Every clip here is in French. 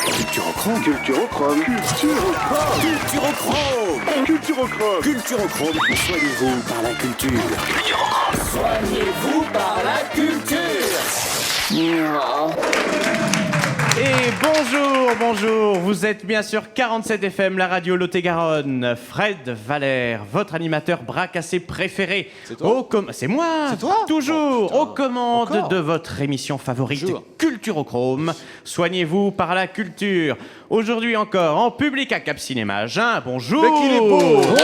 Culturochrome. Culturochrome. Culturochrome. Culturochrome. Culturochrome. Soignez-vous par la culture. Culturochrome. Soignez-vous par la culture. Et bonjour, vous êtes bien sûr 47 FM, la radio Lot-et-Garonne. Fred Valère, votre animateur bras cassé préféré. C'est toi ? C'est moi. C'est toi ? Toujours Oh, aux commandes encore de votre émission favorite, Bonjour. Culturochrome. Soignez-vous par la culture. Aujourd'hui encore, en public à Cap Cinéma Agen. Bonjour. Mais qu'il est beau. Bonjour. Beau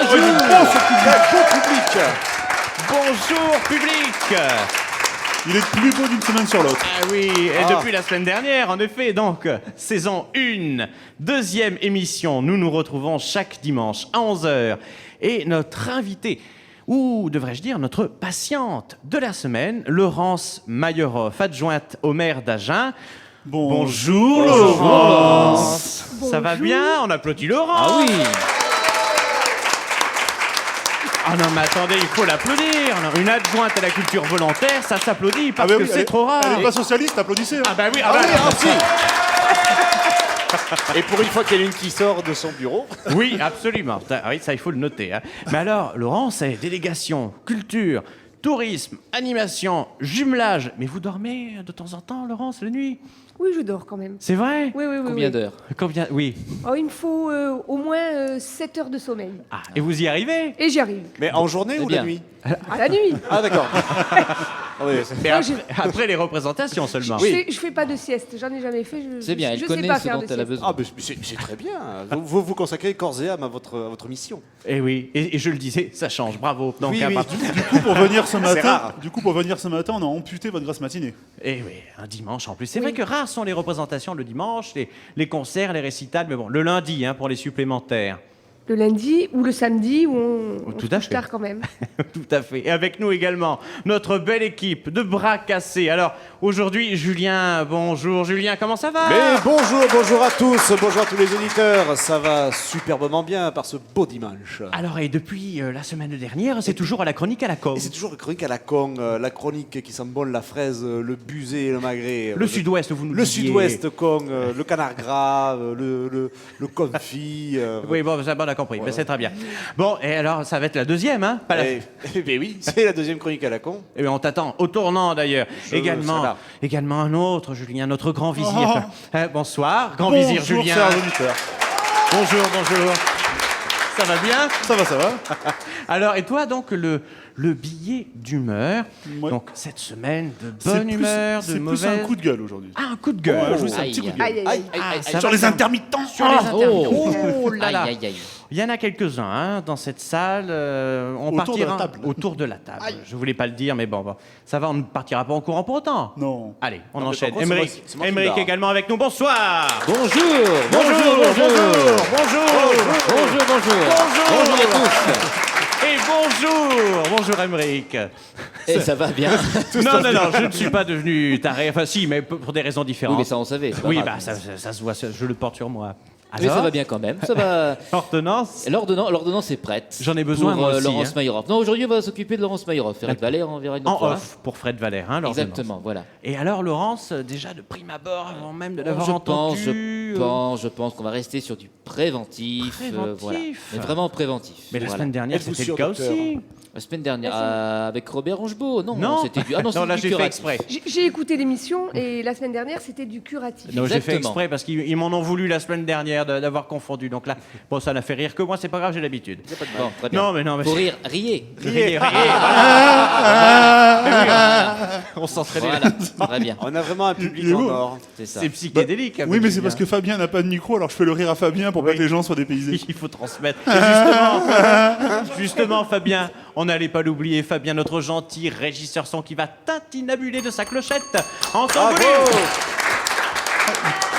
public. Bonjour public. Il est plus beau d'une semaine sur l'autre. Ah oui, et depuis la semaine dernière, en effet, donc, saison 1, deuxième émission, nous nous retrouvons chaque dimanche à 11h. Et notre invité, ou devrais-je dire notre patiente de la semaine, Laurence Mayeroff, adjointe au maire d'Agen. Bonjour Laurence. Ça va bien? On applaudit Laurence. Ah oui. Ah non mais attendez, il faut l'applaudir. Alors, une adjointe à la culture volontaire, ça s'applaudit parce que c'est trop rare. Elle n'est pas socialiste, applaudissez. Hein. Ah bah oui, Et pour une fois qu'il y en a une qui sort de son bureau. Oui, absolument. Oui, ça, il faut le noter. Hein. Mais alors, Laurent, c'est délégation, culture, tourisme, animation, jumelage. Mais vous dormez de temps en temps, Laurence, la nuit? Oui, je dors quand même. C'est vrai? Oui. Combien d'heures ? Combien? Oui. Oh, il me faut au moins 7 heures de sommeil. Ah, et vous y arrivez? Et j'y arrive. Mais en journée ou la nuit ? À la nuit. Ah d'accord. Mais Moi, après les représentations seulement. Je fais pas de sieste. J'en ai jamais fait. C'est bien, elle je connaît sais pas ce faire dont de elle a sieste. besoin. Ah mais c'est très bien. Vous vous consacrez corps et âme à votre mission. Et oui, et je le disais, ça change, bravo. Donc, Oui, à oui. partir- Du coup, pour venir ce matin, rare. on a amputé votre grasse matinée. Et oui, un dimanche en plus. C'est vrai que rares sont les représentations le dimanche, les concerts, les récitals, mais bon, le lundi hein, pour les supplémentaires. Le lundi ou le samedi où on Tout se à couche fait. tard quand même. Tout à fait. Et avec nous également, notre belle équipe de bras cassés. Alors, aujourd'hui, Julien, bonjour. Julien, comment ça va? Mais bonjour à tous, bonjour à tous les auditeurs. Ça va superbement bien par ce beau dimanche. Alors, et depuis la semaine dernière, c'est toujours à la chronique à la com. Et c'est toujours la chronique à la con, la chronique qui sent bon la fraise, le busé et le magret. Le sud-ouest, vous nous Le disiez. sud-ouest con, le canard gras, le confit. Oui, bon, ça, bon, on a compris, mais c'est très bien. Bon, et alors, ça va être la deuxième, hein? Pas la... Ben oui, c'est la deuxième chronique à la con. Eh bien, on t'attend au tournant d'ailleurs. Celle-là. Également un autre, Julien, notre grand vizir. Bonsoir, grand vizir Bonjour, Julien. chers auditeurs. Bonjour. Ça va bien? Ça va. Alors, et toi, donc, le billet d'humeur. Ouais. Donc, cette semaine de bonne humeur, de C'est plus mauvaise... un coup de gueule aujourd'hui. Ah, un coup de gueule. Ouais, je vous dis, c'est un aïe, petit coup de aïe, gueule. Aïe. Ah, ça Sur va, les ça- intermittents. Sur les intermittents. Oh. Oh là là. Aïe. Il y en a quelques-uns hein, dans cette salle. On Autour partira de la table. autour de la table. Je voulais pas le dire, mais bon, ça va, on ne partira pas en courant pour autant. Non. Allez, on Non, mais enchaîne. par contre, Émeric, c'est moi qui Émeric me barre. également avec nous. Bonsoir. Bonjour. Bonjour à tous. Et bonjour Émeric. Et ça va bien. Non, je ne suis pas devenu taré. Enfin, si, mais pour des raisons Oui, différentes. mais ça on savait. c'est pas Oui, grave. bah ça se voit, je le porte sur moi. Mais ça va bien quand même. Ça va. Ordonnance. L'ordonnance est prête. J'en ai besoin, pour moi aussi, Laurence hein. Mayeroff. Non, aujourd'hui on va s'occuper de Laurence Mayeroff. Fred Valère, on verra une autre En fois. off pour Fred Valère, hein, l'ordonnance. Exactement, voilà. Et alors, Laurence, déjà de prime abord, avant même de l'avoir Je entendu... pense qu'on va rester sur du préventif. Préventif. Voilà. Mais vraiment préventif. Mais la Voilà. semaine dernière, Êtes-vous c'était le sûr, cas docteur aussi. La semaine dernière, avec Robert Rongebeau. Non, c'était du. Ah non, non là c'était j'ai du fait curatif. exprès. J'ai écouté l'émission et la semaine dernière c'était du curatif. Non, j'ai fait Exactement. exprès parce qu'ils m'en ont voulu la semaine dernière d'avoir confondu. Donc là, bon, ça n'a fait rire que moi, c'est pas grave, j'ai l'habitude. Bon, très bien. Non, mais Pour rire, riez. riez, voilà. Mais oui, on s'entraîne. Voilà, très bien. On a vraiment un public il est en beau. or. C'est ça. C'est psychédélique. Oui, avec mais c'est Julien. parce que Fabien n'a pas de micro, alors je fais le rire à Fabien pour pas que les gens soient dépaysés. Il faut transmettre. Et justement, Fabien, on n'allait pas l'oublier, Fabien, notre gentil régisseur son qui va tintinabuler de sa clochette en temps voulu.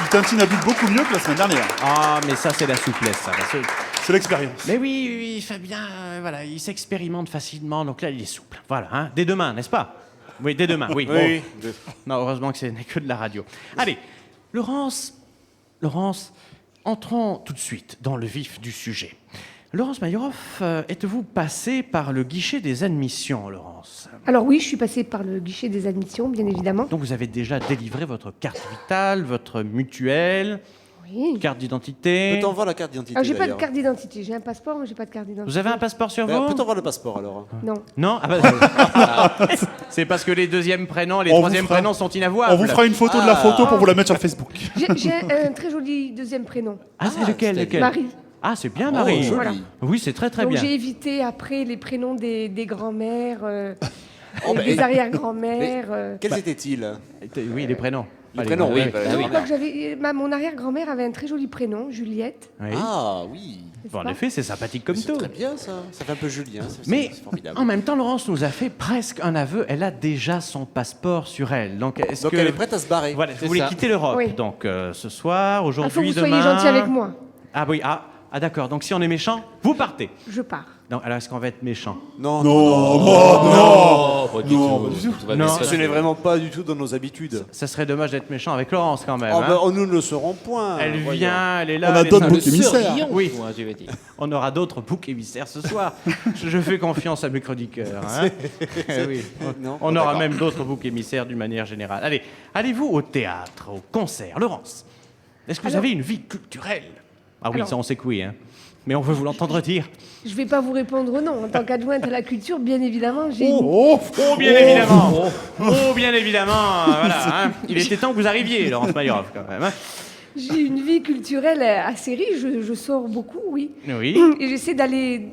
Il tintinabule beaucoup mieux que la semaine dernière. Ah, mais ça, c'est la souplesse, ça. parce que- C'est l'expérience. Mais oui, Fabien, voilà, il s'expérimente facilement, donc là, il est souple. Voilà, hein, dès demain, n'est-ce pas? Oui, dès demain, oui. Oui. Bon. Non, heureusement que ce n'est que de la radio. Allez, Laurence, Entrons tout de suite dans le vif du sujet. Laurence Mayeroff, êtes-vous passée par le guichet des admissions, Laurence? Alors oui, je suis passée par le guichet des admissions, bien évidemment. Donc vous avez déjà délivré votre carte vitale, votre mutuelle, Oui. carte d'identité. Peut-on voir la carte d'identité Alors j'ai pas de d'ailleurs carte d'identité. J'ai un passeport, mais j'ai pas de carte d'identité. Vous avez un passeport sur vous? Peut-on voir le passeport alors? Non. Non, ah bah, c'est parce que les deuxièmes prénoms, les On vous troisièmes fera- prénoms sont inavouables. On vous fera une photo de la photo pour vous la mettre sur Facebook. J'ai un très joli deuxième prénom. Ah, c'est lequel, c'est lequel? Marie. Ah, c'est bien, Marie. joli. Voilà. Oui, c'est très très Donc bien. j'ai évité après les prénoms des grands-mères, Oh, et bah, des arrière-grand-mères. Quels étaient-ils? Oui, les prénoms. Les Allez, prénoms, oui. oui. Ah oui. Je crois que mon arrière-grand-mère avait un très joli prénom, Juliette. Oui. Ah oui. n'est-ce Bon, en pas effet, c'est sympathique comme C'est tout. très bien ça. Ça fait un peu Julien. Mais c'est formidable. en même temps, Laurence nous a fait presque un aveu. Elle a déjà son passeport sur elle. Donc, est-ce Donc que elle est prête à se barrer. Voilà, C'est vous voulez ça. quitter l'Europe. Oui. Donc, ce soir, Il faut aujourd'hui, que vous demain. soyez gentil avec moi. Ah oui, ah d'accord. Donc, si on est méchant, vous partez. Je pars. Non, alors est-ce qu'on va être méchant? Non, Oh, pas du Non, tout. pas du tout. Tout va Non, bien se Ce passer. n'est vraiment pas du tout dans nos habitudes. Ça serait dommage d'être méchant avec Laurence quand même. Oh, hein. bah, nous ne le serons point. Elle voyons. vient, elle est là. On a elle est d'autres là. boucs Le émissaires. surlion, Oui. moi, je vais dire. On aura d'autres boucs émissaires ce soir. Je fais confiance à mes chroniqueurs. Hein. Eh oui. Non, On bon, aura d'accord. même d'autres boucs émissaires d'une manière générale. Allez, allez-vous au théâtre, au concert? Laurence, est-ce que vous Alors- avez une vie culturelle? Ah oui, Alors- ça on sait que oui. Hein. Mais on veut vous l'entendre dire. Je ne vais pas vous répondre non. En tant qu'adjointe à la culture, bien évidemment, j'ai Oh, bien évidemment. Oh, bien évidemment. Voilà. Hein. Il était temps que vous arriviez, Laurence Mayeroff, quand même. Hein. j'ai une vie culturelle assez riche. Je sors beaucoup, oui. Oui. Et j'essaie d'aller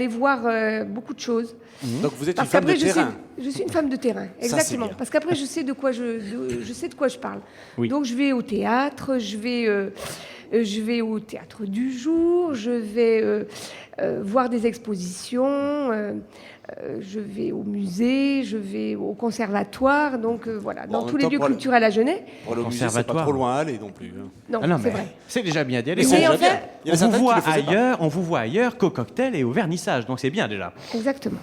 voir beaucoup de choses. Donc vous êtes une Parce femme de qu'après, terrain. je suis une femme de terrain, c'est exactement. bien. Parce qu'après, je sais de quoi je parle. Oui. Donc, je vais au théâtre, je vais au théâtre du jour, je vais voir des expositions, je vais au musée, je vais au conservatoire. Donc, voilà, Bon, dans en tous même les temps, lieux pour le- culturels à Genève. Pour le musée, c'est pas Conservatoire. trop loin à aller non plus. hein. Non, Ah non, c'est mais vrai. c'est déjà bien d'y aller. Mais déjà en bien. fait, Il y en a On certains vous, qui voit le faisaient pas. ailleurs, on vous voit ailleurs qu'au cocktail et au vernissage, donc c'est bien déjà. exactement.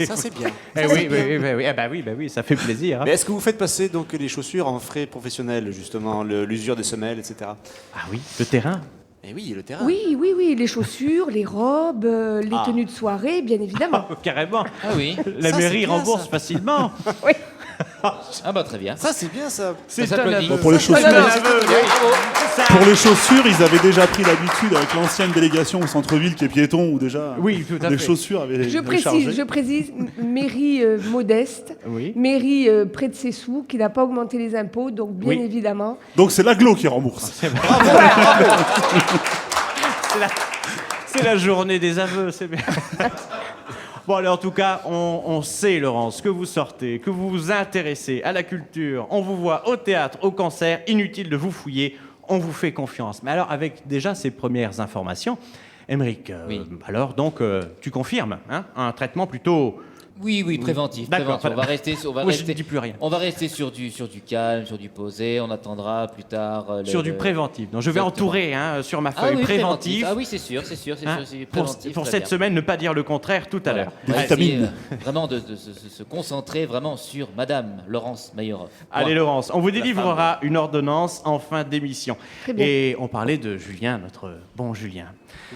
Ça c'est bien. Eh oui, oui, ah bah oui, ça fait plaisir. Hein. Mais est-ce que vous faites passer donc les chaussures en frais professionnels justement, l'usure des semelles, etc. Ah oui, le terrain. Eh oui, le terrain. Oui, les chaussures, les robes, les tenues de soirée, bien évidemment. Carrément. Ah oui. La Ça, mairie c'est bien, rembourse ça. facilement. Ah bah très bien. Ça c'est bien ça. C'est Ça s'applaudit. aveu. Pour les chaussures, C'est un aveu, oui. Ça- pour les chaussures, ils avaient déjà pris l'habitude avec l'ancienne délégation au centre-ville qui est piéton où déjà Oui, tout à les fait. chaussures avaient Je chargé. précise, mairie modeste, Oui. mairie près de ses sous, qui n'a pas augmenté les impôts, donc bien Oui. évidemment. Donc c'est l'aglo qui rembourse. C'est la journée des aveux, c'est bien. Bon, alors en tout cas, on sait, Laurence, que vous sortez, que vous vous intéressez à la culture. On vous voit au théâtre, au concert. Inutile de vous fouiller. On vous fait confiance. Mais alors, avec déjà ces premières informations, Émeric, Oui. alors donc, tu confirmes hein, un traitement plutôt. Oui, préventif. D'accord, préventif. On va voilà. rester, Moi, je ne dis plus rien. On va rester sur du calme, sur du posé. On attendra plus tard. Sur du préventif. Donc, je vais Exactement. entourer hein, sur ma Ah feuille oui, préventif. Ah oui, c'est sûr. Hein, C'est pour préventif, pour très cette bien. semaine, ne pas dire le contraire tout à Voilà. l'heure. On va vitamines. essayer, vraiment de se concentrer vraiment sur Madame Laurence Mayeroff. Allez Laurence, on vous La délivrera une ordonnance en fin d'émission. Très bien. Et on parlait de Julien, notre bon Julien.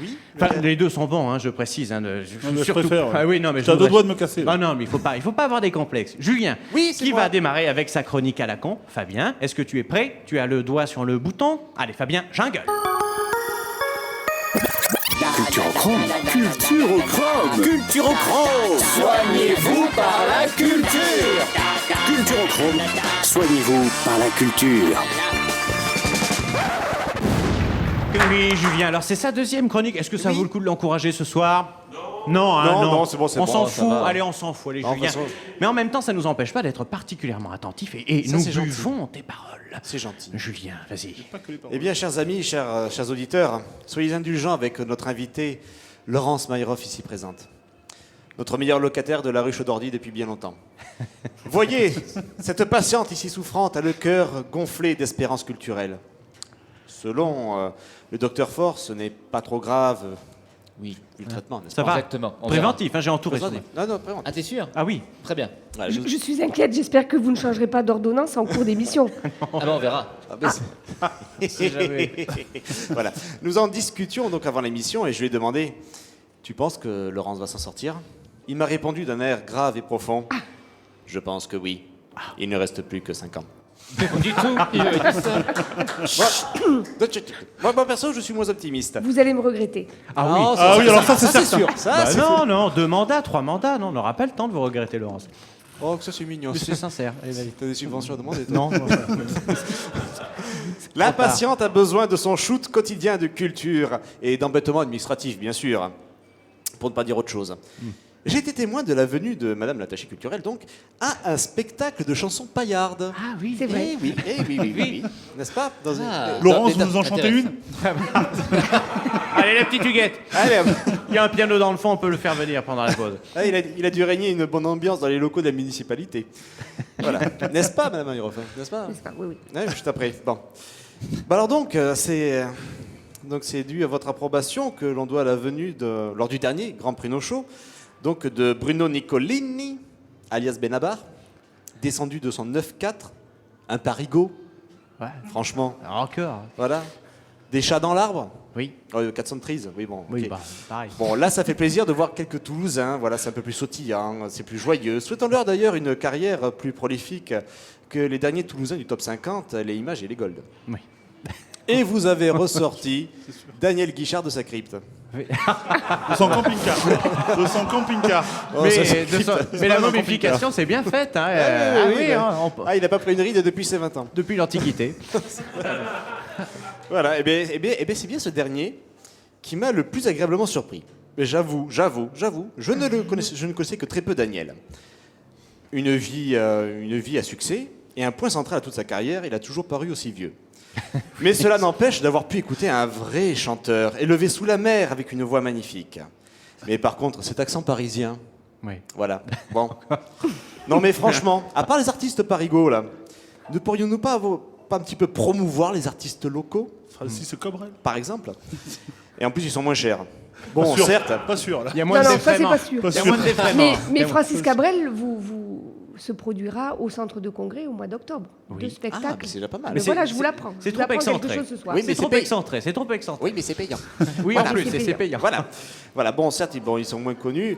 Oui. Enfin, les deux sont bons, hein, je précise. Hein, mais je préfère, ouais. Ah oui, non, mais J'ai à voudrais- deux doigts de me casser, là. Non, mais il faut pas avoir des complexes. Julien, Oui, c'est qui moi. va démarrer avec sa chronique à la con. Fabien, est-ce que tu es prêt? Tu as le doigt sur le bouton. Allez, Fabien, jungle. Culturochrome. Culturochrome. Culturochrome. Soignez-vous par la culture. Culturochrome. Soignez-vous par la culture. Oui, Julien. Alors, c'est sa deuxième chronique. Est-ce que ça vaut le coup de l'encourager ce soir? Non, hein, Non, c'est bon, c'est on bon, s'en ça fout. va. Allez, on s'en fout, allez, Non, Julien. de toute façon- Mais en même temps, ça nous empêche pas d'être particulièrement attentifs et Ça, nous c'est gentil. buvons tes paroles. C'est gentil. Julien, vas-y. Eh bien, chers amis, chers auditeurs, soyez indulgents avec notre invitée Laurence Mayeroff ici présente. Notre meilleure locataire de la rue Chaudordy depuis bien longtemps. Voyez, cette patiente ici souffrante a le cœur gonflé d'espérance culturelle. Selon le docteur Force, ce n'est pas trop grave Oui, le traitement, n'est-ce Ça pas va. exactement. On verra. Préventif, hein, j'ai entouré. Préventif. Non, non, préventif. Ah, t'es sûr? Ah oui. Très bien. Voilà, Je suis inquiète, j'espère que vous ne changerez pas d'ordonnance en cours d'émission. Ah ben, on verra. Voilà. Nous en discutions donc avant l'émission et je lui ai demandé tu penses que Laurence va s'en sortir? Il m'a répondu d'un air grave et profond je pense que oui. Il ne reste plus que 5 ans. Du tout. Il avait dit ça. Moi, perso, je suis moins optimiste. Vous allez me regretter. Ah oui. Ah oui, alors ça, c'est c'est certain. sûr. Ça, Bah c'est non, non, 2 mandats, 3 mandats, non, on n'aura pas le temps de vous regretter, Laurence. Oh, que ça c'est mignon. Mais c'est sincère. Allez, vas-y. T'as des subventions à demander toi? Non. La patiente a besoin de son shoot quotidien de culture et d'embêtement administratif, bien sûr, pour ne pas dire autre chose. J'ai été témoin de la venue de Madame l'attachée culturelle, donc, à un spectacle de chansons paillardes. Ah oui. C'est vrai. Eh oui, eh oui, oui, oui, oui. N'est-ce pas Dans une- Ah. Laurence, vous nous en chantez une? Allez, la petite Huguette. Allez, hop. Il y a un piano dans le fond, on peut le faire venir pendant la pause. Ah, il a dû régner une bonne ambiance dans les locaux de la municipalité. Voilà. N'est-ce pas, Madame Ayroff? N'est-ce pas? N'est-ce pas? Oui, oui. Ouais, juste après. Bon. Bah alors donc, c'est dû à votre approbation que l'on doit la venue lors du dernier Grand Prix No Show, donc de Bruno Nicolini, alias Benabar, descendu de son 9-4, un parigot, Ouais. franchement, Encore. voilà. Des chats dans l'arbre. Oui. 400 trees, oui bon. Oui, ok. bah, pareil. Bon, là, ça fait plaisir de voir quelques Toulousains. Voilà, c'est un peu plus sautillant, c'est plus joyeux. Souhaitons-leur d'ailleurs une carrière plus prolifique que les derniers Toulousains du top 50, les Images et les Gold. Oui. Et vous avez ressorti Daniel Guichard de sa crypte. De son camping-car. De son camping-car. Oh, Mais, ça, c'est mais la pas momification, c'est bien faite. Hein. oui, oui, hein, Ah, il n'a pas pris une ride depuis ses 20 ans. depuis l'Antiquité. Voilà, et bien, c'est bien ce dernier qui m'a le plus agréablement surpris. Mais j'avoue, je ne connaissais que très peu Daniel. Une vie à succès et un point central à toute sa carrière, il a toujours paru aussi vieux. Mais cela n'empêche d'avoir pu écouter un vrai chanteur, élevé sous la mer avec une voix magnifique. Mais par contre, cet accent parisien, Oui. voilà, bon. Non mais franchement, à part les artistes parigots, là, ne pourrions-nous pas un petit peu promouvoir les artistes locaux, Francis Cabrel. par exemple? Et en plus, ils sont moins chers. Bon, Sûr. certes, Pas sûr, là. Il y a moins Non, de non, ça c'est défraiements. pas sûr. Pas Il y a sûr. moins de défraiements. Mais Francis Cabrel se produira au centre de congrès au mois d'octobre. Oui. Deux ah, spectacles. mais c'est déjà pas mal. Mais voilà, je vous l'apprends. C'est Je vous trop apprends quelque excentré. chose ce soir. Oui, C'est mais trop c'est excentré, c'est trop excentré. Oui, mais c'est payant. Oui, en Voilà, plus, c'est et c'est payant. payant. Voilà, bon, certes, ils sont moins connus,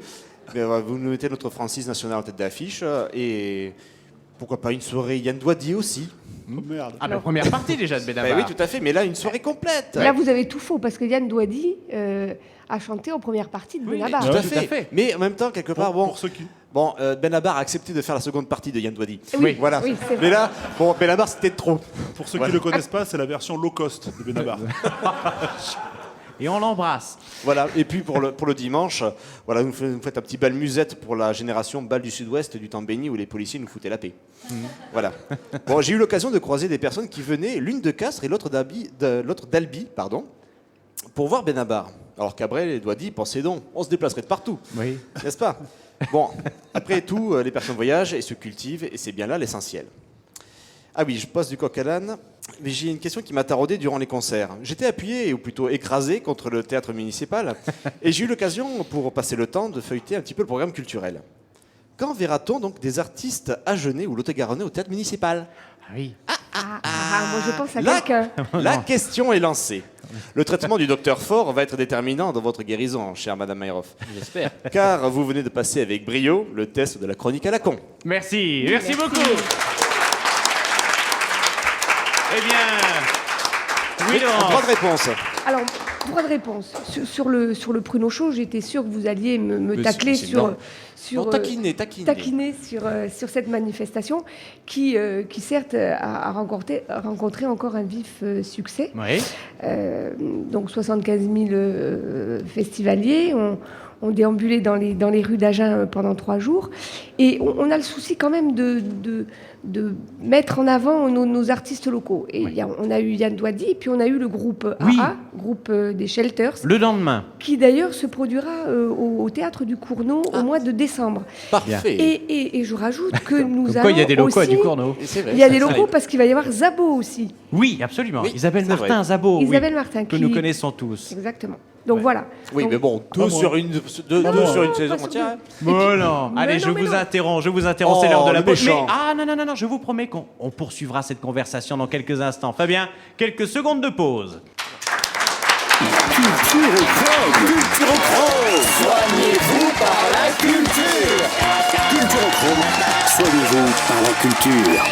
mais vous nous mettez notre Francis national en tête d'affiche, et pourquoi pas une soirée Yann Douadi aussi. Oh, merde. Ah, la première partie déjà de Benabar. Bah oui, tout à fait, mais là, une soirée complète. Là, vous avez tout faux parce que Yann Douadi a chanté en première partie de Oui, Benabar. Tout Ouais, à tout à fait. fait. Mais en même temps, quelque part, Pour ceux qui... Benabar a accepté de faire la seconde partie de Yann Douadi. Oui, Voilà. oui, c'est vrai. Mais là, bon, Benabar, c'était trop. Pour ceux Voilà. qui ne le connaissent pas, c'est la version low cost de Benabar. Et on l'embrasse. Voilà. Et puis pour le dimanche, voilà, vous faites un petit bal musette pour la génération bal du Sud-Ouest du temps béni où les policiers nous foutaient la paix. Voilà. Bon, j'ai eu l'occasion de croiser des personnes qui venaient, l'une de Castres et l'autre d'Albi, pardon, pour voir Benabar. Alors Cabrel et Douadi pensaient donc, on se déplacerait de partout, Oui. n'est-ce pas? Bon, après tout, les personnes voyagent et se cultivent, et c'est bien là l'essentiel. Ah oui, je passe du coq à l'âne, mais j'ai une question qui m'a taraudé durant les concerts. J'étais appuyé, ou plutôt écrasé, contre le théâtre municipal, et j'ai eu l'occasion, pour passer le temps, de feuilleter un petit peu le programme culturel. Quand verra-t-on donc des artistes agenais ou lot-et-garonnais au théâtre municipal? Ah oui. Moi, je pense à La- quelqu'un. La question est lancée. Le traitement du docteur Fort va être déterminant dans votre guérison, chère Madame Mayroff. J'espère. Car vous venez de passer avec brio le test de la chronique à la con. Merci, merci beaucoup. Eh bien, oui, Droit Laurence. de réponse. Alors, droit de réponse. Sur le Pruneau Show, j'étais sûre que vous alliez me Mais tacler c'est sur, non. sur Non, taquiner. taquiner sur cette manifestation qui certes, a rencontré encore un vif succès. Oui. Donc 75 000 festivaliers ont déambulé dans les rues d'Agen pendant 3 jours. Et on a le souci quand même de mettre en avant nos artistes locaux. Et on a eu Yann Douadi, puis on a eu le groupe Oui. AA, groupe des Shelters, Le lendemain. qui d'ailleurs se produira au Théâtre du Cournot au mois de décembre. Parfait. Et je rajoute que nous Comme allons quoi, il y a des locaux à aussi- du Cournot. Et c'est vrai, Il y a ça, des ça locaux arrive. parce qu'il va y avoir Zabo aussi. Oui, absolument. Oui, Isabelle c'est Martin, vrai. Zabo. Isabelle oui, Martin, que qui- nous connaissons tous. Exactement. Donc voilà. Oui, Donc, mais bon, deux moi. sur une saison pas entière. Bon, non. Mais Allez, non, je mais vous non. interromps, c'est l'heure de la le pause. Mais, méchant. non, je vous promets qu'on poursuivra cette conversation dans quelques instants. Fabien, quelques secondes de pause. Culturochrome, soignez-vous par la culture. Culturochrome, soignez-vous par la culture.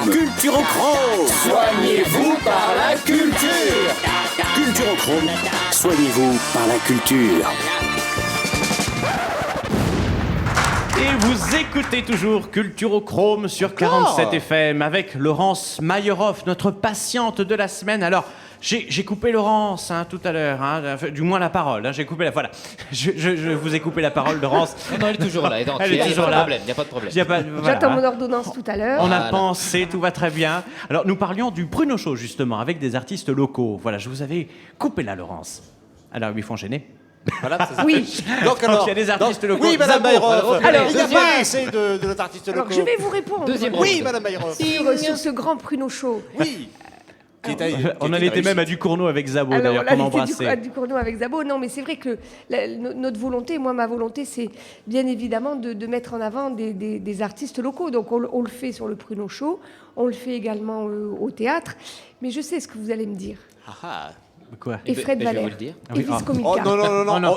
Culturochrome, soignez-vous par la culture. Culturochrome, soignez-vous par la culture. Et vous écoutez toujours Culturochrome sur 47 FM avec Laurence Mayeroff, notre patiente de la semaine. Alors, j'ai coupé Laurence tout à l'heure, du moins la parole. J'ai coupé la. Voilà. Je vous ai coupé la parole, Laurence. Non, elle est toujours là. Elle est toujours là. Il n'y a pas de problème. Voilà. J'attends mon ordonnance tout à l'heure. On a Voilà. pensé, tout va très bien. Alors, nous parlions du Pruneau Show, justement, avec des artistes locaux. Voilà, je vous avais coupé la Laurence. Alors, il faut enchaîner. Voilà, Oui. Donc, il y a des artistes locaux. Oui, Madame Zabo, Mayeroff. alors, il n'y a deuxième. pas assez de notre artiste Alors, local. je vais vous répondre. Deuxième Oui, ronde. Madame Mayeroff. Sur ce grand pruneau chaud. Oui. On en était même à du Cournot avec Zabo, Alors, d'ailleurs, là, qu'on on était embrassait. du Cournot avec Zabo. Non, mais c'est vrai que notre volonté, moi, ma volonté, c'est bien évidemment de mettre en avant des artistes locaux. Donc, on le fait sur le Pruneau Show, on le fait également au théâtre. Mais je sais ce que vous allez me dire. Quoi Et Fred je vais Valère. vous le dire. Ah Et oui, ah. Visco Oh Mika.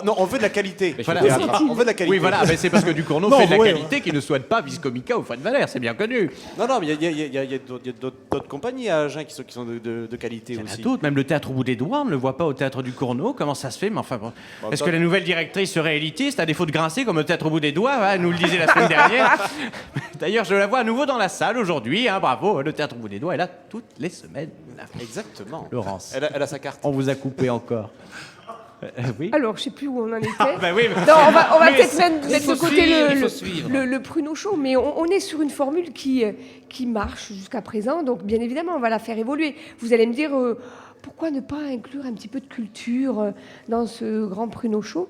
non, on veut de la qualité. Mais Voilà. je vais Où vous le dire. sont-ils On veut de la qualité. Oui, voilà, mais c'est parce que du Cournot Non, fait de la ouais. qualité qu'il ne souhaite pas Viscomica ou Fred Valère, c'est bien connu. Non, mais il y a d'autres compagnies à Agen qui sont de qualité Il y en a aussi. d'autres, même le théâtre au bout des doigts, on ne le voit pas au théâtre du Cournot. Comment ça se fait? Mais enfin, bon. Est-ce que la nouvelle directrice serait élitiste, à défaut de grincer comme au théâtre au bout des doigts? Elle nous le disait la semaine dernière. D'ailleurs, je la vois à nouveau dans la salle aujourd'hui. Bravo, le théâtre au bout des doigts est là toutes les semaines. Exactement. Laurence, Elle a sa carte. on vous a coupé encore. Oui. Alors, je sais plus où on en était. Bah oui, mais- Non, on va Mais peut-être c'est- mettre de faut côté suivre, il faut suivre. le Pruneau Show, mais on est sur une formule qui marche jusqu'à présent, donc bien évidemment, on va la faire évoluer. Vous allez me dire, pourquoi ne pas inclure un petit peu de culture dans ce grand Pruneau Show?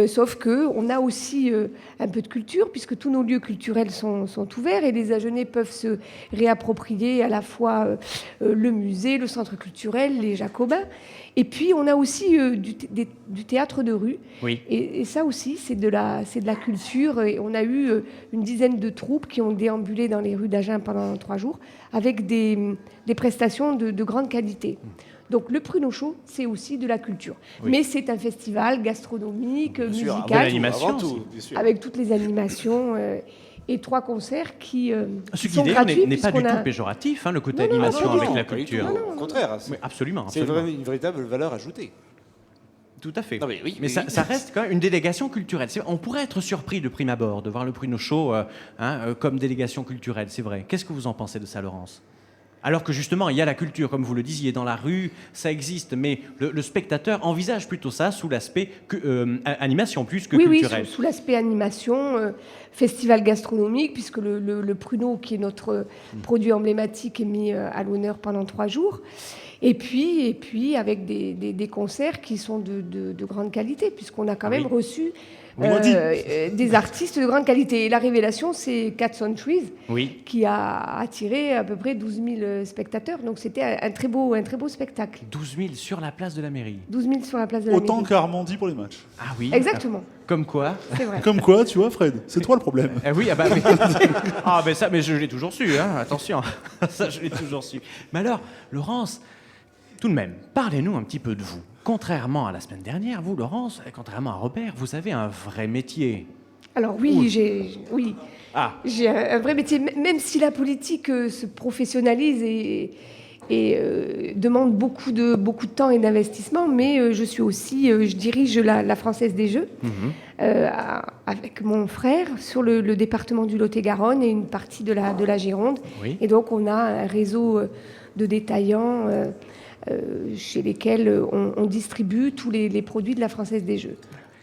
Sauf qu'on a aussi un peu de culture, puisque tous nos lieux culturels sont ouverts, et les Agenais peuvent se réapproprier à la fois le musée, le centre culturel, les Jacobins. Et puis, on a aussi du théâtre de rue. Oui. Et ça aussi, c'est de la culture. Et on a eu une dizaine de troupes qui ont déambulé dans les rues d'Agen pendant 3 jours avec des prestations de grande qualité. Donc, le Pruneau Show, c'est aussi de la culture. Oui. Mais c'est un festival gastronomique, Bien sûr, musical, l'animation avant tout, aussi. bien sûr. avec toutes les animations et 3 concerts qui Ce sont qui gratuits. n'est pas du puisqu'on tout a- péjoratif, le côté Non, non, animation non, avec non, la Pas du tout. culture. Au contraire, Oui, absolument. c'est absolument. vraiment une véritable valeur ajoutée. Tout à fait. Non, mais oui, mais oui, ça, oui. ça reste quand même une délégation culturelle. On pourrait être surpris de prime abord de voir le Pruneau Show comme délégation culturelle, c'est vrai. Qu'est-ce que vous en pensez de ça, Laurence? Alors que justement, il y a la culture, comme vous le disiez, dans la rue, ça existe, mais le spectateur envisage plutôt ça sous l'aspect animation plus que Oui, culturel. sous l'aspect animation, festival gastronomique, puisque le Pruneau, qui est notre produit emblématique, est mis à l'honneur pendant 3 jours. Et puis avec des concerts qui sont de grande qualité, puisqu'on a quand même reçu des artistes de grande qualité. Et la révélation, c'est Cats on Trees, Oui. qui a attiré à peu près 12 000 spectateurs. Donc c'était un très beau spectacle. 12 000 sur la place de la mairie. 12 000 sur la place de la Autant mairie. qu'à Armandie pour les matchs. Ah oui. Exactement, Comme quoi? c'est vrai. Comme quoi, tu vois, Fred, c'est toi le problème. Oui, mais je l'ai toujours su, attention. Ça, je l'ai toujours su. Mais alors, Laurence, tout de même, parlez-nous un petit peu de vous. Contrairement à la semaine dernière, vous, Laurence, contrairement à Robert, vous avez un vrai métier. Alors oui, j'ai un vrai métier, même si la politique se professionnalise et demande beaucoup de temps et d'investissement, mais je suis aussi, je dirige la Française des Jeux avec mon frère sur le département du Lot-et-Garonne et une partie de la Gironde. Oui. Et donc on a un réseau de détaillants chez lesquels on distribue tous les produits de la Française des Jeux.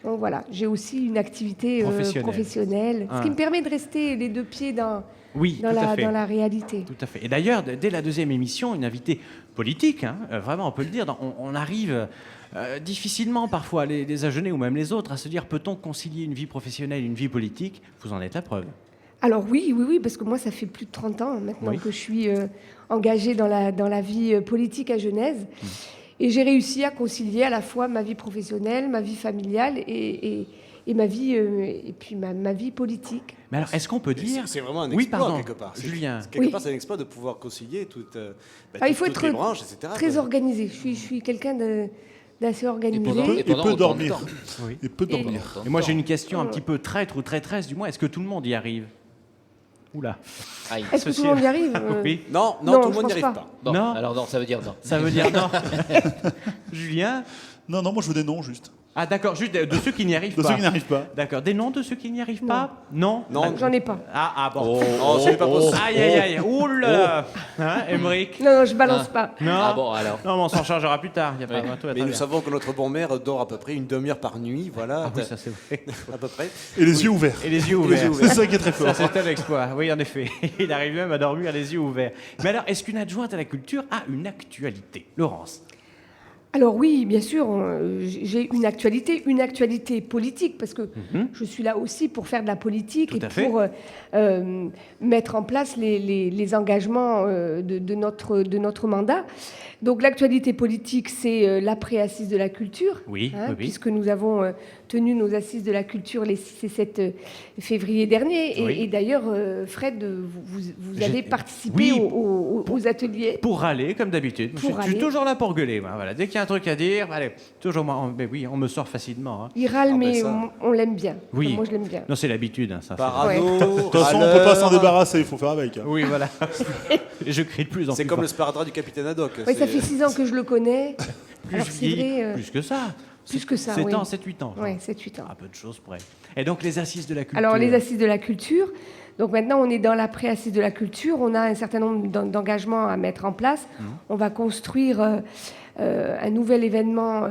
Donc voilà, j'ai aussi une activité professionnelle, ce qui me permet de rester les 2 pieds dans la réalité. Tout à fait. Et d'ailleurs, dès la 2e émission, une invitée politique, vraiment, on peut le dire, on arrive difficilement parfois les Agenais ou même les autres à se dire peut-on concilier une vie professionnelle et une vie politique? Vous en êtes la preuve. Alors oui, parce que moi, ça fait plus de 30 ans maintenant Oui. que je suis engagée dans la vie politique à Genèse. Et j'ai réussi à concilier à la fois ma vie professionnelle, ma vie familiale et ma vie, et puis ma vie politique. Mais alors, est-ce qu'on peut dire... C'est vraiment un Oui, exploit, pardon, quelque part. Julien. Quelque Oui. part, c'est un exploit de pouvoir concilier toutes, Il faut toutes être les branches, etc. très organisé. Je suis quelqu'un d'assez organisé. Et peu pendant autant de dormir. temps. Oui. Et peu dormir. Et moi, j'ai une question un petit peu traître ou traîtresse, du moins. Est-ce que tout le monde y arrive? Oula. Aïe. Est-ce que tout le monde y arrive Oui. Non, Non, tout le je monde n'y pense arrive pas. pas. Bon, Non. alors non, ça veut dire non. Ça veut dire non. Julien? Non, moi je veux des noms juste. Ah d'accord, juste de ceux qui n'y arrivent De pas. ceux qui n'arrivent pas. D'accord, des noms de ceux qui n'y arrivent Non. pas? Non. Non. J'en ai pas. Ah bon. Oh, ce n'est pas possible. Aïe aïe aïe. Oula. Hein, Émeric? Non, je balance pas. Non. Ah bon, alors. Non, mais on s'en chargera plus tard. Y a pas, Oui. tout va Mais très nous bien. savons que notre bon maire dort à peu près une demi-heure par nuit, voilà, Ah oui, ça c'est vrai. à peu près. Et les yeux ouverts. Et les yeux ouverts. C'est ça qui est très fort. Ça, c'est un exploit. Oui, en effet. Il arrive même à dormir les yeux ouverts. Mais alors, est-ce qu'une adjointe à la culture a une actualité? Laurence? Alors oui, bien sûr, j'ai une actualité politique, parce que je suis là aussi pour faire de la politique Tout et à fait. pour mettre en place les engagements de notre mandat. Donc l'actualité politique, c'est l'après-assise de la culture, Oui, oui, oui. puisque nous avons tenu nos assises de la culture les 6 et 7 février dernier. Et, Oui. et d'ailleurs, Fred, vous J'ai- allez participer Oui. aux ateliers. Pour râler, comme d'habitude. Pour Je suis râler. toujours là pour gueuler. Moi. Voilà. Dès qu'il y a un truc à dire, allez, toujours moi. Mais oui, on me sort facilement. Hein. Il râle, Ah ben mais ça. on l'aime bien. Oui. Enfin, moi, je l'aime bien. Non, c'est l'habitude. Hein, ça. Parano, De toute façon, on peut pas s'en débarrasser, il faut faire avec. hein. Oui, voilà. Et je crie de plus en C'est plus comme fort. le sparadrap du capitaine Haddock. Oui, ça fait 6 ans que je le connais. Plus, Alors, c'est vieilli- vrai, plus que ça. plus que ça, 7 oui. ans, 7-8 ans. Oui, 7-8 ans. À peu de choses près. Et donc, les assises de la culture. Alors, les assises de la culture. Donc maintenant, on est dans la pré-assise de la culture. On a un certain nombre d'engagements à mettre en place. On va construire un nouvel événement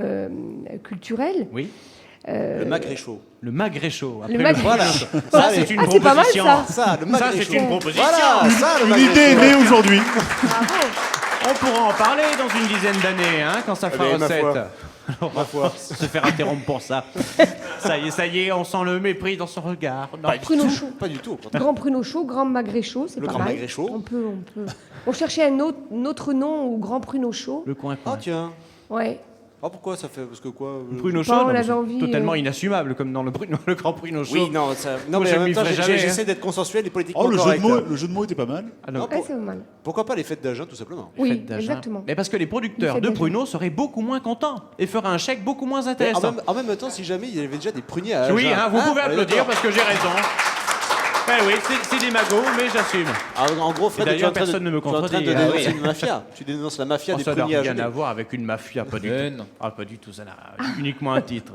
culturel. Oui. Le Maghré chaud. Le Maghré chaud. Le Maghré Voilà. Ça, Ça, c'est une Ah, c'est pas mal, proposition. ça. Ça, le Maghré c'est chaud. une proposition. Voilà, ça, le Une Maghré idée est chaud. née aujourd'hui. Bravo. On pourra en parler dans une dizaine d'années, hein, quand ça fera Eh bien, ma recette. foi. Alors, on va se faire interrompre pour ça. Ça y est, on sent le mépris dans son regard. Non. Pruneau chaud. Pas du tout. Grand pruneau chaud, grand magret chaud, c'est Le pas grand mal. magret chaud. On peut. On cherchait un autre nom au grand pruneau chaud. Le coin Ah tiens. Ouais. Ah pourquoi ça fait... Parce que quoi Pruneau Enfin, chaud, on non, mais avait c'est envie, totalement inassumable, comme dans le grand pruneau chaud. Oui, non, ça... non Moi, mais je en m'y même temps, ferai jamais, j'essaie hein. d'être consensuel et politiquement Oh, le correct. jeu de mots était pas mal. Ah, non, Ouais, c'est pas mal. Pourquoi pas les fêtes d'Agen, tout simplement Oui, fête d'Agen. exactement. Mais parce que les producteurs Les de fêtes d'Agen. pruneaux seraient beaucoup moins contents et feraient un chèque beaucoup moins Mais intéressant. en même temps, si jamais il y avait déjà des pruniers à Agen... Oui, hein, vous pouvez on est applaudir d'accord. parce que j'ai raison. Oui, c'est des magots, mais j'assume. Ah, en gros, Fred, Et d'ailleurs, tu es en train personne ne me tu es en train de contredit, hein. dénoncer Oui. une mafia. Tu dénonces la mafia des Ça n'a pruniers à rien Agen. à voir avec une mafia, pas du Mais tout. non. Ah, pas du tout, ça n'a uniquement un titre.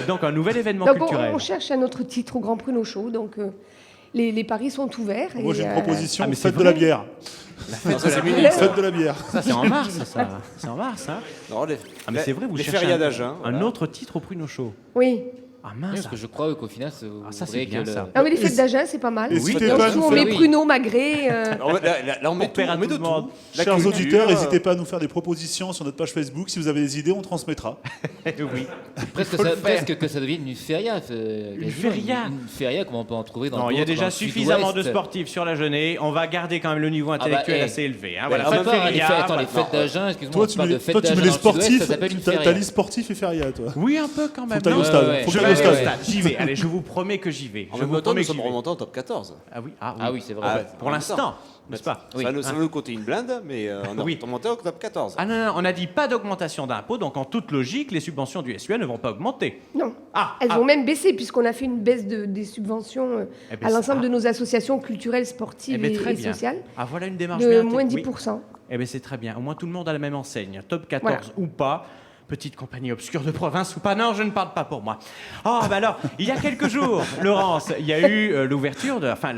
Donc un nouvel événement Donc culturel. on cherche un autre titre au grand pruneau chaud. Donc les paris sont ouverts. Moi j'ai une proposition, Ah, mais c'est fête de la vrai. bière. Non, ça, c'est mignon. Fête de la bière. Ça, c'est en mars, ça. C'est en mars, hein. Non, les... Ah, mais c'est vrai, vous les cherchez férias un, d'Agen. un voilà. autre titre au pruneau chaud. Oui. Ah Oui, mince. parce que je crois qu'au final, vous Ah, ça, c'est voudrez bien, que ça. Ah oui, les Et fêtes si- d'Agen, c'est pas mal. et Et si en t'es dessous, pas on nous met faire- pruneau, magret. Là, on met Pour plaire tout, à on met tout de le monde. tout. La Chers culture, auditeurs, n'hésitez pas à nous faire des propositions sur notre page Facebook. Si vous avez des idées, on transmettra. Oui. presque que ça devienne une feria. Une feria. Une feria comme on peut en trouver dans Non, il y a d'autres, déjà dans le suffisamment de sud-ouest. sportifs sur la Genée. On va garder quand même le niveau intellectuel bah, assez élevé. Hein. Voilà, Voilà, pas de les feria, fêtes, attends, pas les de- fêtes d'Agen, excuse-moi, Toi, on tu parle mets, de fêtes toi, tu mets d'Agen les dans le sud-ouest, sportifs. ça s'appelle une T'as feria. liste sportif et feria, toi. Oui, un peu quand même. Faut que t'ailles non au stade. ouais. Faut que Je t'ailles vais au aller au stade. stade. J'y vais. Allez, je vous promets que j'y vais. En Je même vous temps, promets nous que j'y sommes vais. remontés en top 14. Ah oui, Ah oui, c'est vrai. Ah, Ouais. Pour l'instant, n'est-ce pas? Oui. Ça va nous coûter une blinde, mais on est Oui. remonté au top 14. Ah non, non, on a dit pas d'augmentation d'impôts, donc en toute logique, les subventions du SUA ne vont pas augmenter. Non. Ah, Elles ah. vont même baisser puisqu'on a fait une baisse des subventions Eh ben, à l'ensemble ça- de nos associations culturelles, Eh sportives ben, très et bien. sociales Ah, voilà une démarche de bien. moins Oui. 10%. Eh bien, c'est très bien. Au moins, tout le monde a la même enseigne. Top 14 ou pas. Petite compagnie obscure de province ou pas. Non, je ne parle pas pour moi. Oh, bah alors, il y a quelques jours, Laurence, il y a eu l'ouverture de... Enfin,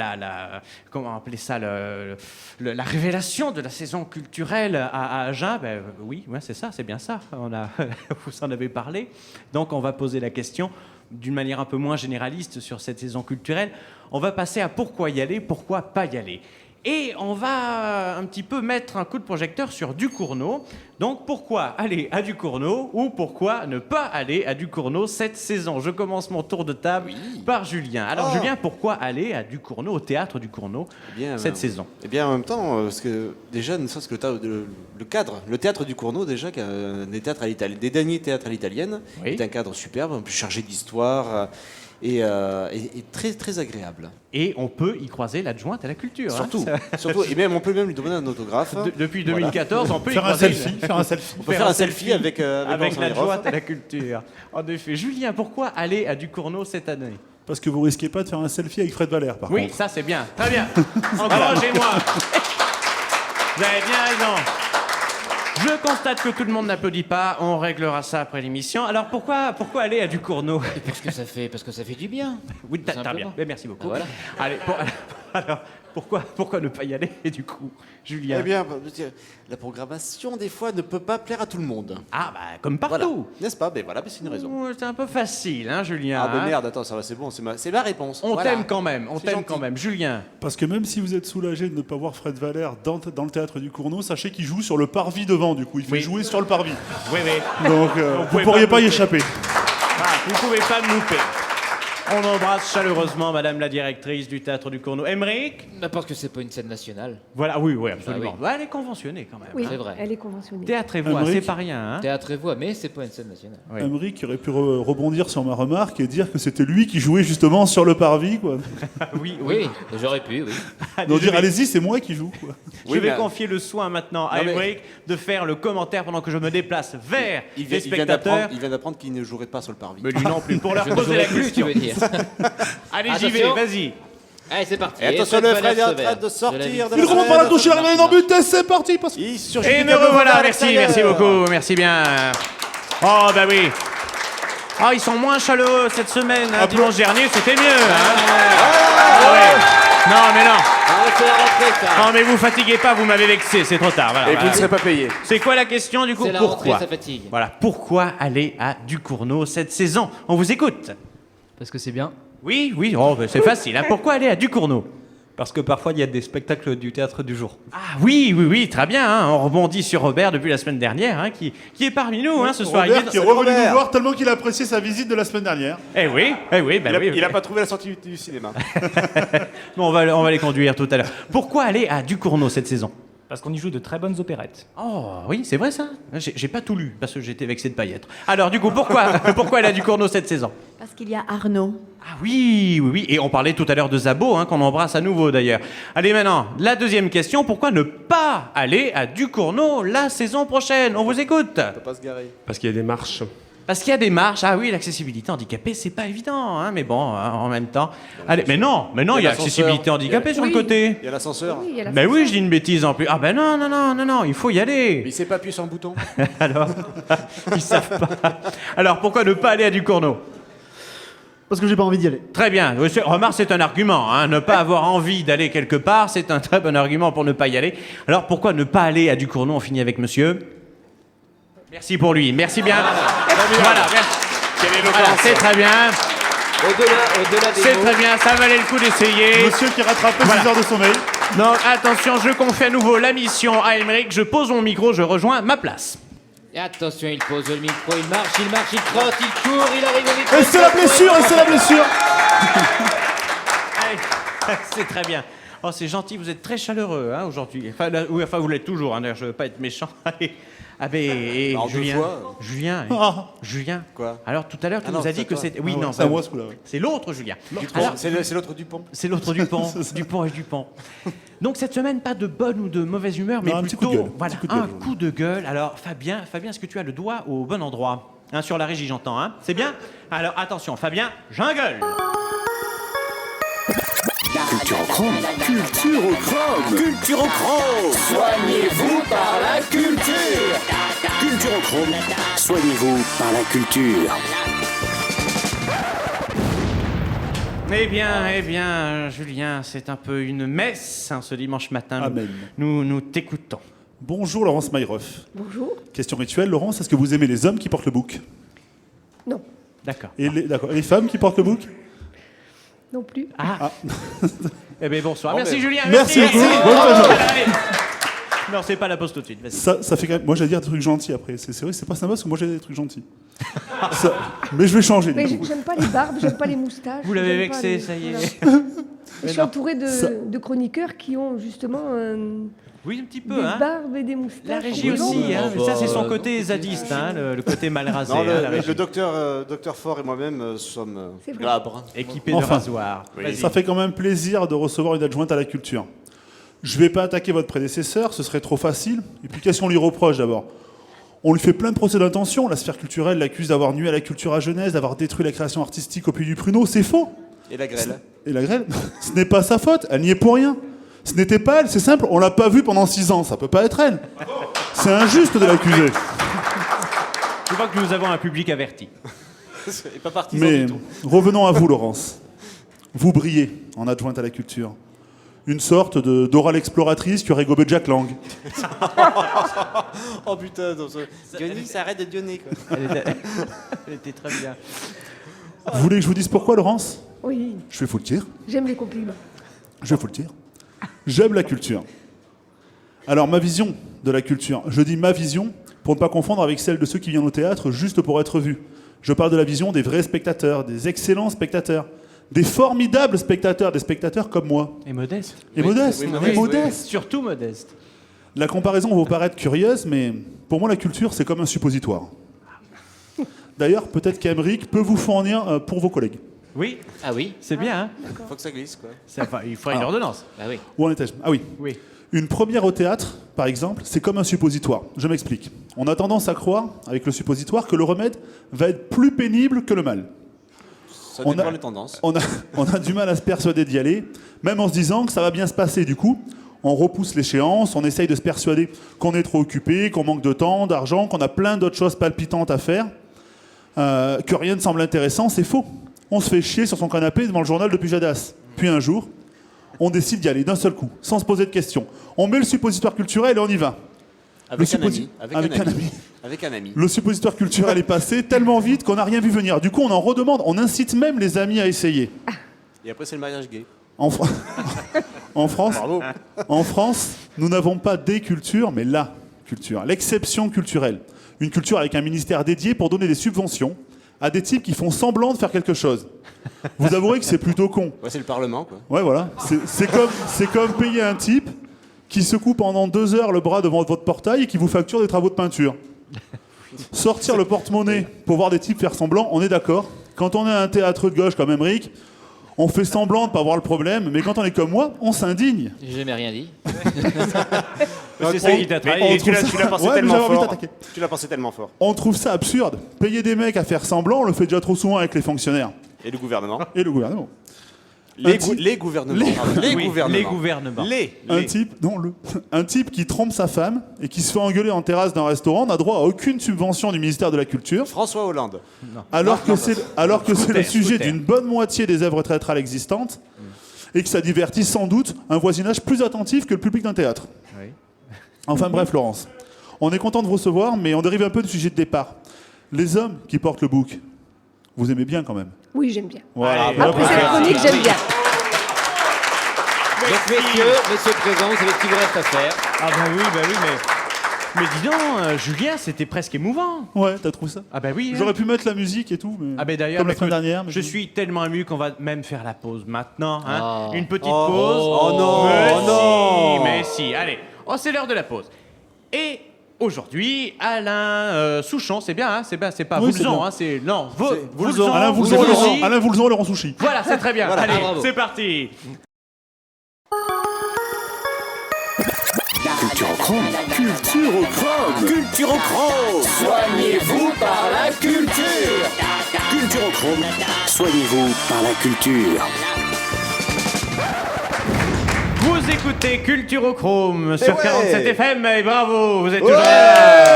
comment appeler ça la révélation de la saison culturelle à Agen. Ben, oui, ouais, c'est ça, c'est bien ça. Vous en avez parlé. Donc, on va poser la question d'une manière un peu moins généraliste sur cette saison culturelle. On va passer à pourquoi y aller, pourquoi pas y aller. Et on va un petit peu mettre un coup de projecteur sur Ducournau. Donc pourquoi aller à Ducournau ou pourquoi ne pas aller à Ducournau cette saison? Je commence mon tour de table par Julien. Alors Julien, pourquoi aller à Ducournau, au théâtre Ducournau, cette saison? Eh bien, en même temps, parce que déjà, ne serait-ce que le cadre, le théâtre Ducournau, déjà, qui est un des derniers théâtres à l'italienne, est un cadre superbe, chargé d'histoire. Et très, très agréable. Et on peut y croiser l'adjointe à la culture. Surtout, hein, surtout. Et même, on peut même lui demander un autographe. Depuis 2014, on peut Faire y un croiser selfie, faire un selfie. On peut faire un selfie avec l'adjointe à la culture. En effet. Julien, pourquoi aller à Ducournau cette année? Parce que vous risquez pas de faire un selfie avec Fred Valère, par Oui, contre. ça c'est bien. Très bien. Encouragez-moi. Vous avez bien raison. Je constate que tout le monde n'applaudit pas. On réglera ça après l'émission. Alors pourquoi aller à Ducournau? Parce que ça fait du bien. Oui, tout t'as bien. simplement. Mais merci beaucoup. Ah, voilà. Allez, alors pourquoi ne pas y aller du coup, Julien? Eh bien, la programmation, des fois, ne peut pas plaire à tout le monde. Ah bah comme Voilà. partout. N'est-ce pas? Ben voilà, c'est une raison. C'est un peu facile, hein, Julien. Ah, ben hein. merde, attends, ça va, c'est bon, c'est ma réponse. On Voilà. t'aime quand même, C'est gentil. Julien. Parce que même si vous êtes soulagé de ne pas voir Fred Valère dans le théâtre du Cournau, sachez qu'il joue sur le parvis devant, du coup. Il fait Oui. jouer sur le parvis. Oui, oui. Donc, Vous vous pouvez pourriez pas pas y louper. échapper. Ah, vous pouvez pas me louper. On embrasse chaleureusement Madame la directrice du théâtre du Cournau. Émeric? Parce que c'est pas une scène nationale. Voilà, oui, absolument. oui. Bah, elle est conventionnée quand même. Oui, C'est vrai. elle est conventionnée. Théâtre et voix, Émeric c'est pas rien. Hein. Théâtre et voix, mais c'est pas une scène nationale. Oui. Emmerich aurait pu rebondir sur ma remarque et dire que c'était lui qui jouait justement sur le parvis, quoi. Oui, Oui, j'aurais pu, oui. Allez, Donc je dire, vais- allez-y, c'est moi qui joue, quoi. Je Oui, vais mais- confier le soin maintenant à Non, mais- Émeric de faire le commentaire pendant que je me déplace vers Il les vient spectateurs. d'apprendre qu'il ne jouerait pas sur le parvis. Mais lui non plus, pour leur Je ne poser la saurais plus, tu question. veux dire. Allez, j'y vais, Attention. vas-y. Allez, c'est parti. Et attention, Fred le Fred est en Valère train de Sevère. sortir Je de l'ai Il vu. remonte par la touche, il arrive dans le but, et c'est parti, passe. Il surgit Et du me tableau revoilà, à merci l'extérieur. beaucoup, merci bien. Oh, bah oui. Ah, ils sont moins chaleureux cette semaine. Hein. Dimanche dernier, c'était mieux. Hein. Ah ouais. Non, mais non. Ah, c'est la rentrée, ça. Non, mais vous fatiguez pas, vous m'avez vexé, c'est trop tard. Voilà, Et vous voilà. ne serez pas payé. C'est quoi la question du coup? C'est la rentrée, Pourquoi? ça fatigue. Voilà, pourquoi aller à Ducournau cette saison? On vous écoute. Parce que c'est bien. Oui, oui, oh, bah, c'est facile. Hein. Pourquoi aller à Ducournau? Parce que parfois il y a des spectacles du théâtre du jour. Ah oui, oui, oui, très bien. Hein. On rebondit sur Robert depuis la semaine dernière, hein, qui est parmi nous hein, ce soir. Robert Il est- qui est revenu Robert. nous voir tellement qu'il a apprécié sa visite de la semaine dernière. Eh oui, bah oui. Il n'a pas trouvé la sortie du cinéma. Bon, on va les conduire tout à l'heure. Pourquoi aller à Ducournau cette saison? Parce qu'on y joue de très bonnes opérettes. Oh, oui, c'est vrai ça. J'ai pas tout lu parce que j'étais vexé de pas y être. Alors, du coup, pourquoi aller à Ducournau cette saison? Parce qu'il y a Arnaud. Ah oui, oui, oui. Et on parlait tout à l'heure de Zabo, hein, qu'on embrasse à nouveau d'ailleurs. Allez, maintenant, la deuxième question. Pourquoi ne pas aller à Ducournau la saison prochaine? On vous écoute. On peut pas se garer. Parce qu'il y a des marches. Parce qu'il y a des marches. Ah oui, l'accessibilité handicapée, c'est pas évident, hein, mais bon, hein, en même temps. Allez, mais non, il y a l'ascenseur. l'accessibilité handicapée sur le Oui. côté. Il y a l'ascenseur. Oui, il y a la Ben façon. oui, je dis une bêtise en plus. Ah ben non, il faut y Mais aller. il sait pas appuyer sur un bouton. Alors, ils savent pas. Alors, pourquoi ne pas aller à Ducournau? Parce que j'ai pas envie d'y aller. Très bien. Remarque, c'est un argument. Hein. Ne pas avoir envie d'aller quelque part, c'est un très bon argument pour ne pas y aller. Alors, pourquoi ne pas aller à Ducournau? On finit avec monsieur. Merci pour lui. Merci bien. Voilà, merci. Voilà, c'est très bien. Au-delà des C'est mots. très bien. Ça valait le coup d'essayer. Monsieur qui rattrape Voilà. 6 heures de sommeil. Donc, attention, je confie à nouveau la mission à Émeric. Je pose mon micro, je rejoins ma place. Et attention, il pose le micro, il marche, il trotte, il court, il arrive au micro. Et c'est la blessure, et c'est la blessure. Allez, c'est très bien. Oh, c'est gentil, vous êtes très chaleureux hein, aujourd'hui. Enfin, là, oui, enfin, vous l'êtes toujours, hein, d'ailleurs, je ne veux pas être méchant. Allez. Ah ben, et Alors, deux Julien, fois. Julien, Ah. Julien. Quoi? Alors tout à l'heure, tu Ah non, nous as c'est dit que toi. c'était... Oui, Ah ouais, non, c'est à moi, ce coup-là, ouais. c'est l'autre Julien. Dupont. Alors, C'est l'autre Dupont. c'est l'autre Dupont, C'est ça. Dupont et Dupont. Donc cette semaine, pas de bonne ou de mauvaise humeur, mais Non, un petit plutôt coup de gueule, voilà, un petit coup de un gueule. coup de gueule. Alors Fabien, est-ce que tu as le doigt au bon endroit hein, sur la régie, j'entends. Hein. C'est bien. Alors attention, Fabien, j'engueule. Culturochrome. Culturochrome. Culturochrome. Soignez-vous par la culture. Culturochrome. Soignez-vous par la culture. Eh bien, Julien, c'est un peu une messe hein, ce dimanche matin. Amen. Nous t'écoutons. Bonjour Laurence Mayroff. Bonjour. Question rituelle, Laurence, est-ce que vous aimez les hommes qui portent le bouc? Non. D'accord. Et les femmes qui portent le bouc? Non plus. Eh bien, bonsoir. Bon, Merci, ben, Julien. Merci beaucoup. Bonne fin de journée. Allez. Non, c'est pas la pause tout de suite. Vas-y. Ça fait quand même... Moi, j'allais dire des trucs gentils après. C'est vrai, c'est pas sympa parce que moi, j'ai des trucs gentils. Mais je vais changer. Mais du coup. j'aime pas les barbes, j'aime pas les moustaches. Vous l'avez j'aime pas vexé, les- ça y est. voilà. Je suis non. entourée Ça- de chroniqueurs qui ont justement Oui, un petit des peu, hein. barbes et des moustaches. La régie Oui, non, aussi, mais- hein. Oh, Mais ça, c'est bah, son côté zadiste, hein, le côté mal rasé. Non, hein, la le régie. docteur Fort et moi-même sommes C'est vrai. glabres. Équipé de Enfin. rasoir. Vas-y. Ça fait quand même plaisir de recevoir une adjointe à la culture. Je vais pas attaquer votre prédécesseur, ce serait trop facile. Et puis qu'est-ce qu'on lui reproche d'abord? On lui fait plein de procès d'intention. La sphère culturelle l'accuse d'avoir nuit à la culture à Genèse, d'avoir détruit la création artistique au Puy du Pruneau. C'est faux. Et la grêle. Et la grêle, ce n'est pas sa faute, elle n'y est pour rien. Ce n'était pas elle, c'est simple, on l'a pas vue pendant 6 ans, ça peut pas être elle. C'est injuste de l'accuser. Je vois que nous avons un public averti. Et pas partisan Mais du tout. revenons à vous, Laurence. Vous brillez en adjointe à la culture. Une sorte de Dora l'exploratrice qui aurait gobé Jack Lang. Oh putain, Dionis, arrête de Dionner, quoi. Elle était très bien. Vous voulez que je vous dise pourquoi, Laurence? Oui, Je vais vous le dire. j'aime les compliments. Je vais vous le dire. J'aime la culture. Alors, ma vision de la culture, je dis ma vision pour ne pas confondre avec celle de ceux qui viennent au théâtre juste pour être vus. Je parle de la vision des vrais spectateurs, des excellents spectateurs, des formidables spectateurs, des spectateurs comme moi. Et modeste. Et modestes, oui, et oui, modestes. Surtout modeste. La comparaison va vous paraître curieuse, mais pour moi, la culture, c'est comme un suppositoire. D'ailleurs, peut-être qu'Aymeric peut vous fournir pour vos collègues. Oui, Ah oui. c'est bien, hein. Faut que ça glisse, quoi. Il faudra une Alors. ordonnance. Bah oui. Où en étais-je? Ah oui. Oui. Une première au théâtre, par exemple, c'est comme un suppositoire. Je m'explique. On a tendance à croire, avec le suppositoire, que le remède va être plus pénible que le mal. Ça On dépend a- les tendances. On a du mal à se persuader d'y aller, même en se disant que ça va bien se passer. Du coup, on repousse l'échéance, on essaye de se persuader qu'on est trop occupé, qu'on manque de temps, d'argent, qu'on a plein d'autres choses palpitantes à faire, que rien ne semble intéressant. C'est faux. On se fait chier sur son canapé devant le journal de Pujadas. Puis un jour, on décide d'y aller d'un seul coup, sans se poser de questions. On met le suppositoire culturel et on y va. Avec un supposi- ami. avec un ami. Avec un ami. Le suppositoire culturel est passé tellement vite qu'on n'a rien vu venir. Du coup, on en redemande. On incite même les amis à essayer. Et après, c'est le mariage gay. En, Fran- en France, Bravo. en France, nous n'avons pas des cultures, mais la culture, l'exception culturelle. Une culture avec un ministère dédié pour donner des subventions à des types qui font semblant de faire quelque chose. Vous avouerez que c'est plutôt con. Ouais, c'est le Parlement, quoi. Ouais, voilà. C'est comme payer un type qui secoue pendant 2 heures le bras devant votre portail et qui vous facture des travaux de peinture. Sortir le porte-monnaie pour voir des types faire semblant, on est d'accord. Quand on est à un théâtre de gauche comme Aymeric, on fait semblant de ne pas voir le problème, mais quand on est comme moi, on s'indigne. J'ai jamais rien dit. C'est ça qui t'a trahi. on Et trouve Tu l'as pensé Ouais, mais tellement j'avais envie fort. d'attaquer. Tu l'as pensé tellement fort. On trouve ça absurde. Payer des mecs à faire semblant, on le fait déjà trop souvent avec les fonctionnaires Et le gouvernement. et le gouvernement. Les, type- les gouvernements. les- pardon. Les Oui, gouvernements. les gouvernements. Un type qui trompe sa femme et qui se fait engueuler en terrasse d'un restaurant n'a droit à aucune subvention du ministère de la Culture, François Hollande. alors que c'est le sujet Scooter. d'une bonne moitié des œuvres théâtrales existantes et que ça divertit sans doute un voisinage plus attentif que le public d'un théâtre. Oui. Enfin bref, Laurence, on est content de vous recevoir, mais on dérive un peu du sujet de départ. Les hommes qui portent le bouc, vous aimez bien quand même. Oui, j'aime bien. Voilà. Allez, Voilà Après pour cette faire. chronique, j'aime bien. Donc messieurs présent, vous savez ce qu'il vous reste à faire. Ah bah oui, mais dis donc, Julien, c'était presque émouvant. Ouais, t'as trouvé ça? Ah bah oui. hein. J'aurais pu mettre la musique et tout, mais Ah ben d'ailleurs, comme la écoute, semaine dernière. mais je suis tellement ému qu'on va même faire la pause maintenant. Hein. Oh. Une petite Oh, pause. oh non, Mais oh non. Mais si, allez. Oh, c'est l'heure de la pause. Et aujourd'hui, Alain Souchon, c'est bien, hein, c'est pas Oui, c'est Voulzon, bien. hein, c'est non, Voulzon. Alain Voulzon, Voulzy. Alain Voulzon, Laurent Souchy. Voilà, c'est très bien. Voilà. Allez, Ah, bravo. c'est parti. Culturochrome. Culturochrome. Soignez-vous par la culture. Culturochrome. Soignez-vous par la culture. Vous écoutez Culturochrome sur ouais. 47 FM et bravo, vous êtes toujours là.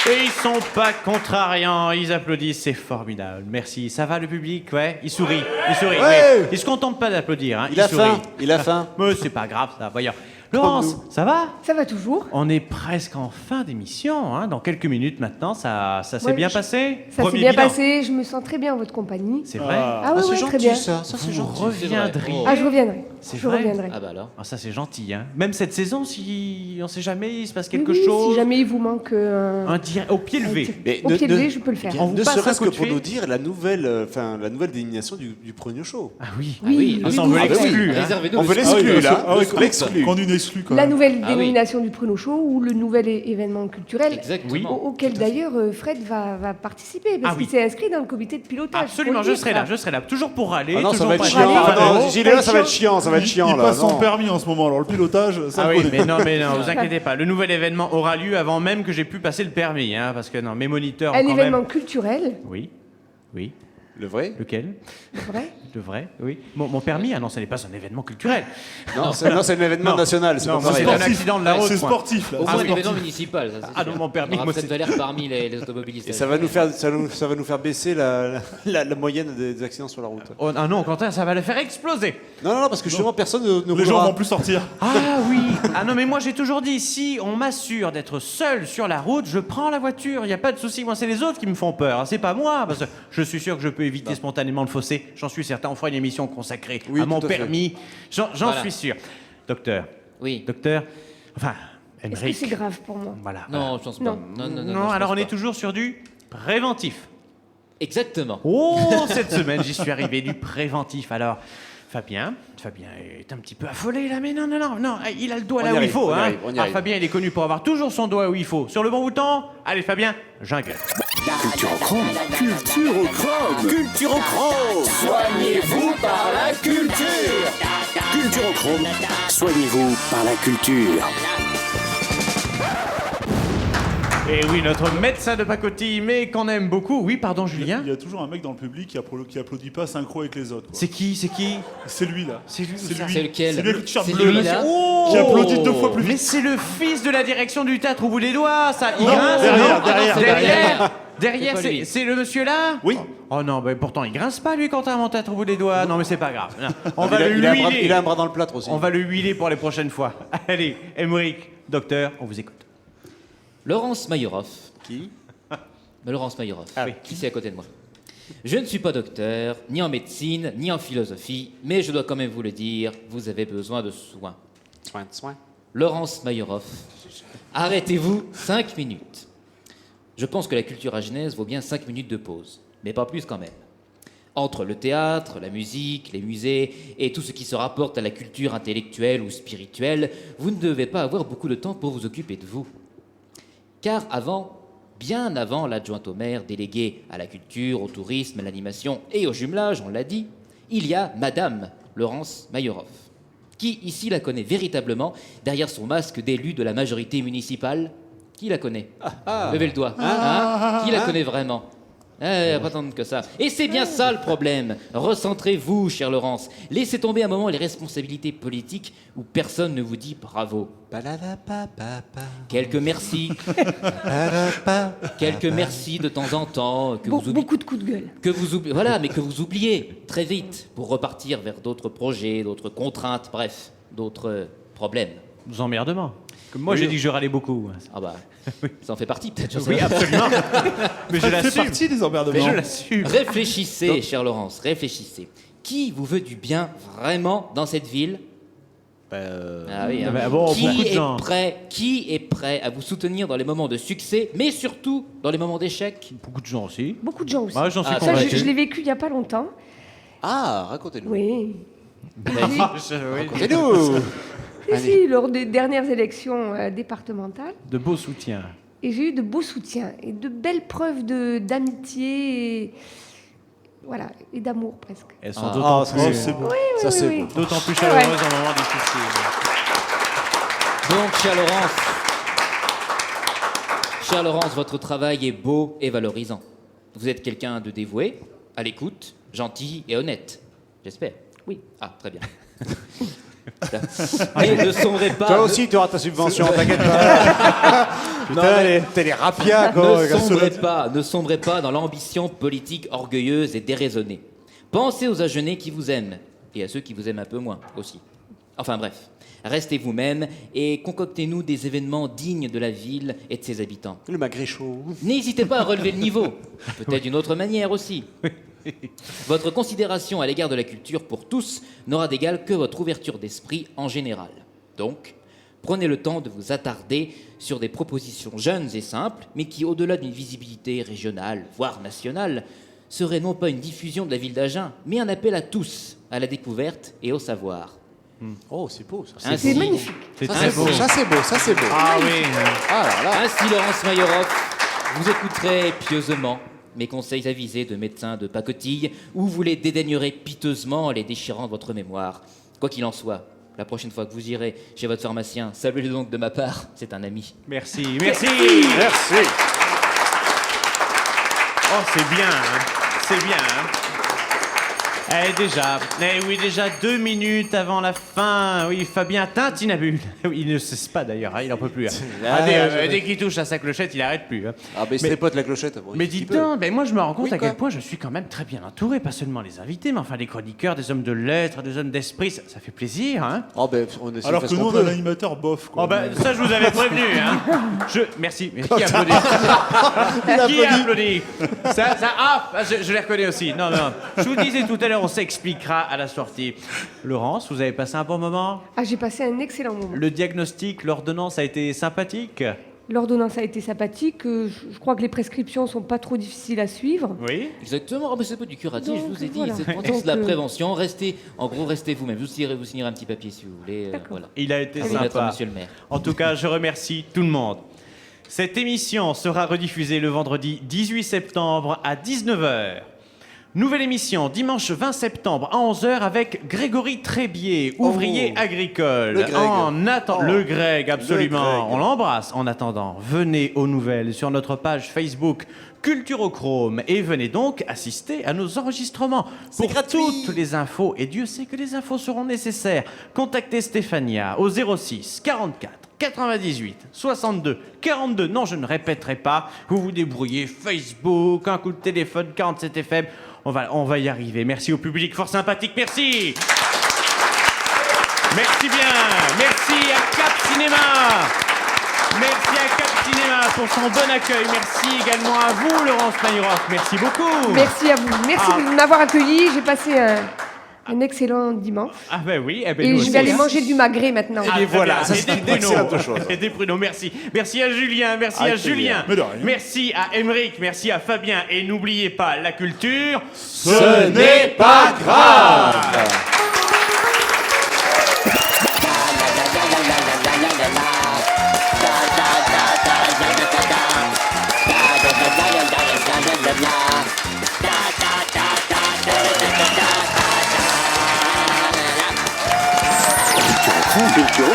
Et ils sont pas contrariants, ils applaudissent, c'est formidable. Merci. Ça va le public, ouais. Il sourit, Ouais. ouais. Il se contente pas d'applaudir, hein. Il a sourit. faim. Il a faim. Mais c'est pas grave, ça. Voyons. Laurence, ça va? Ça va toujours. On est presque en fin d'émission, hein. Dans quelques minutes maintenant, ça s'est Ouais, bien passé? Ça s'est Premier bien bilan. passé, je me sens très bien en votre compagnie. C'est vrai? Ah oui, c'est oui, gentil très bien. ça c'est Vous gentil. reviendriez? Ah, je reviendrai. C'est Je vrai reviendrai. Ah bah alors. Ah, ça c'est gentil, hein. Même cette saison, si on sait jamais, il se passe Oui, quelque oui, chose. Si jamais il vous manque Au pied levé. Mais au pied levé, je peux le faire. On vous ne passe un serait-ce coup que de pour fil. nous dire la nouvelle dénomination du premier show. Ah oui. Oui, Ah, ça, on veut Ah, bah oui. l'exclure. hein. Réservez-nous On le veut scoop. l'exclure là, Ah oui, l'exclure. Qu'on une exclue quand La même. nouvelle Ah oui. dénomination du Pruno Show ou le nouvel événement culturel Exactement. auquel d'ailleurs Fred va participer parce Ah oui. qu'il s'est inscrit dans le comité de pilotage. Absolument, faut le je dire, serai ça. là, toujours pour râler. Ah non, ça toujours va être pas chiant. râler. Ah non, Ça s'il va est là, être ça va être chiant, ça va être chiant Il là. passe son non. permis en ce moment, alors le pilotage, ça Ah le oui, connaît. mais non, vous inquiétez pas. Le nouvel événement aura lieu avant même que j'ai pu passer le permis, hein, parce que non, mes moniteurs ont Un quand événement même... culturel, Oui, Le vrai? lequel? vrai. Le vrai, oui. Mon permis, ah non, ce n'est pas un événement culturel. Non, c'est un événement Non. national, c'est Non, pas moi, pareil. c'est un Sportif. accident de la route. C'est moi. sportif, là. Au Ah moins oui. l'événement municipal, ça c'est Ah sûr. non, mon permis, On aura moi, peut-être c'est- Valère parmi les automobilistes. Et ça va nous faire baisser la moyenne des accidents sur la route. Oh, ah non, au contraire, ça va le faire exploser. Non, parce que justement personne ne Les gens roulera. vont plus sortir. Ah oui. Ah non, mais moi j'ai toujours dit, si on m'assure d'être seul sur la route, je prends la voiture. Il n'y a pas de souci. Moi, c'est les autres qui me font peur. hein. C'est pas moi, parce que je suis sûr que je peux éviter spontanément le fossé. J'en suis certain. On fera une émission consacrée Oui, à mon tout à fait. permis. J'en Voilà. suis sûr. Docteur. Oui. Docteur. Enfin, Est-ce que Emmerich. c'est grave pour moi Voilà. Non, je pense pas. Non. Non, je alors pense on est pas. toujours sur du préventif. Exactement. Oh, cette semaine, j'y suis arrivé du préventif. Alors, Fabien est un petit peu affolé là, mais non, il a le doigt On là y où il arrive, faut. on y hein. arrive, on y Ah, arrive. Fabien, il est connu pour avoir toujours son doigt où il faut. Sur le bon bouton. Allez, Fabien, jungle. Culturochrome. Culturochrome. Soignez-vous par la culture. Culturochrome. Soignez-vous par la culture. Et oui, notre médecin de pacotille, mais qu'on aime beaucoup. Oui, pardon, Julien. Il y a toujours un mec dans le public qui applaudit pas synchro avec les autres. quoi. C'est qui? C'est lui là. C'est lui. C'est ça. lui. C'est lequel? C'est lui avec le t-shirt C'est bleu lui, là. là Oh Qui applaudit 2 fois plus Mais vite. c'est le fils de la direction du théâtre au bout des doigts, ça. Il Non, grince, derrière, non derrière, c'est derrière. C'est Derrière, pas lui. c'est le monsieur là? Oui. Oh non, mais pourtant il grince pas lui quand t'as mon théâtre au bout des doigts. Non mais c'est pas grave. Non, on va le il a un bras- huiler. il a un bras dans le plâtre aussi. On va le huiler pour les prochaines fois. Allez, Emmerich, docteur, on vous écoute. Laurence Mayorov. Qui? Laurence Mayorov. Ah oui. Qui c'est à côté de moi? Je ne suis pas docteur, ni en médecine, ni en philosophie, mais je dois quand même vous le dire, vous avez besoin de soins. Soin. Laurence Mayorov, arrêtez-vous 5 minutes. Je pense que la culture à Genèse vaut bien 5 minutes de pause, mais pas plus quand même. Entre le théâtre, la musique, les musées et tout ce qui se rapporte à la culture intellectuelle ou spirituelle, vous ne devez pas avoir beaucoup de temps pour vous occuper de vous. Car bien avant l'adjointe au maire déléguée à la culture, au tourisme, à l'animation et au jumelage, on l'a dit, il y a Madame Laurence Mayorov. Qui ici la connaît véritablement derrière son masque d'élu de la majorité municipale? Qui la connaît? Levez le doigt. Hein? Qui la connaît vraiment? Pas tant que ça. Et c'est bien ça le problème. Recentrez-vous, chère Laurence. Laissez tomber un moment les responsabilités politiques où personne ne vous dit bravo. Quelques merci. Quelques merci de temps en temps. Beaucoup de coups de gueule. Voilà, mais que vous oubliez très vite pour repartir vers d'autres projets, d'autres contraintes, bref, d'autres problèmes. Nous emmerdement. Comme moi j'ai dit que je râlais beaucoup. Ah bah, ça en fait partie peut-être. je sais Oui, pas. absolument. Mais je Ça fait l'assume. partie des Mais emmerdements. je l'assume. Réfléchissez, chère Laurence, réfléchissez. Qui vous veut du bien vraiment dans cette ville? Ah oui, hein. bah bon, beaucoup de gens. Qui est prêt à vous soutenir dans les moments de succès, mais surtout dans les moments d'échec? Beaucoup de gens aussi. Beaucoup de gens aussi. Moi j'en suis Ah, Ça, convaincu. je l'ai vécu il n'y a pas longtemps. Ah, racontez-nous. Oui. Oui. Racontez-nous. Si, lors des dernières élections départementales. De beaux soutiens. Et j'ai eu de beaux soutiens et de belles preuves d'amitié et, voilà, et d'amour presque. Elles sont Ah, d'autant ça, plus, c'est beau. Oui, Ça, c'est oui. beau. d'autant plus C'est vrai. chaleureuses en moment difficile. Donc, chère Laurence, votre travail est beau et valorisant. Vous êtes quelqu'un de dévoué, à l'écoute, gentil et honnête. J'espère. Oui. Ah, très bien. Mais ne sombrez pas. Toi aussi, tu auras ta subvention, t'inquiète pas. Putain, t'es les rapias, quoi. Ne sombrez pas dans l'ambition politique orgueilleuse et déraisonnée. Pensez aux Agenais qui vous aiment et à ceux qui vous aiment un peu moins aussi. Enfin bref, restez vous-même et concoctez-nous des événements dignes de la ville et de ses habitants. Le magret chaud. N'hésitez pas à relever le niveau, peut-être d'une autre manière aussi. Votre considération à l'égard de la culture pour tous n'aura d'égal que votre ouverture d'esprit en général. Donc, prenez le temps de vous attarder sur des propositions jeunes et simples, mais qui, au-delà d'une visibilité régionale, voire nationale, seraient non pas une diffusion de la ville d'Agen, mais un appel à tous, à la découverte et au savoir. Oh, c'est beau ça. Ainsi- C'est magnifique. C'est Ça, très c'est beau. beau. Ça, c'est beau. Ça, c'est beau. Ah oui. Ah là là. Ainsi, Laurence Mayeroff, vous écouterez pieusement mes conseils avisés de médecin de pacotille, ou vous les dédaignerez piteusement en les déchirant de votre mémoire. Quoi qu'il en soit, la prochaine fois que vous irez chez votre pharmacien, saluez-le donc de ma part, c'est un ami. Merci, merci. Merci. Oh, c'est bien, hein. C'est bien. Hein. Déjà 2 minutes avant la fin. Oui, Fabien tintinabule. Oui, il ne cesse pas d'ailleurs, hein, il n'en peut plus. Hein. Dès qu'il touche à sa clochette, il n'arrête plus. Hein. Ah, mais il se tripote la clochette. Bon, Mais il dites peut. donc, moi je me rends compte Oui, à quel quoi point je suis quand même très bien entouré, pas seulement les invités, mais enfin les chroniqueurs, des hommes de lettres, des hommes d'esprit, ça fait plaisir, hein. Oh, ben, on essaie Alors de que faire nous, ce on qu'on a peut. un animateur bof. Quoi. Oh bah ça je vous avais prévenu, hein. Merci. Mais qui applaudit? Qui applaudit? Je les reconnais aussi. Non. Je vous disais tout à l'heure, on s'expliquera à la sortie. Laurence, vous avez passé un bon moment? Ah, j'ai passé un excellent moment. Le diagnostic, l'ordonnance a été sympathique? L'ordonnance a été sympathique. Je crois que les prescriptions sont pas trop difficiles à suivre. Oui. Exactement, mais c'est pas du curatif, Donc, je vous ai dit, voilà. c'est vraiment Donc, de la prévention. Restez vous-même, vous signerez un petit papier si vous voulez. Voilà. Il a été À vous d'être, sympa. monsieur le maire. En tout cas, je remercie tout le monde. Cette émission sera rediffusée le vendredi 18 septembre à 19h. Nouvelle émission dimanche 20 septembre à 11h avec Grégory Trébier, ouvrier agricole. Le Greg. Le Greg, absolument. Le Greg. On l'embrasse. En attendant, venez aux nouvelles sur notre page Facebook Culturochrome et venez donc assister à nos enregistrements. Pour toutes les infos, et Dieu sait que les infos seront nécessaires, contactez Stéphania au 06 44 98 62 42. Non, je ne répéterai pas. Vous vous débrouillez. Facebook, un coup de téléphone, 47 FM. On va y arriver. Merci au public fort sympathique. Merci. Merci bien. Merci à Cap Cinéma. Merci à Cap Cinéma pour son bon accueil. Merci également à vous, Laurence Mayeroff. Merci beaucoup. Merci à vous. Merci de m'avoir accueilli. J'ai passé un excellent dimanche. Ah ben oui. Eh ben Et nous je aussi. vais aller manger du magret maintenant. Ah, Et voilà, très ça, bien. c'est Et une des pruneaux. excellente chose. Et des pruneaux, merci. Merci à Julien, merci Avec à plaisir. Julien. Mais de rien. Merci à Émeric, merci à Fabien. Et n'oubliez pas, la culture, Ce n'est pas grave. Culture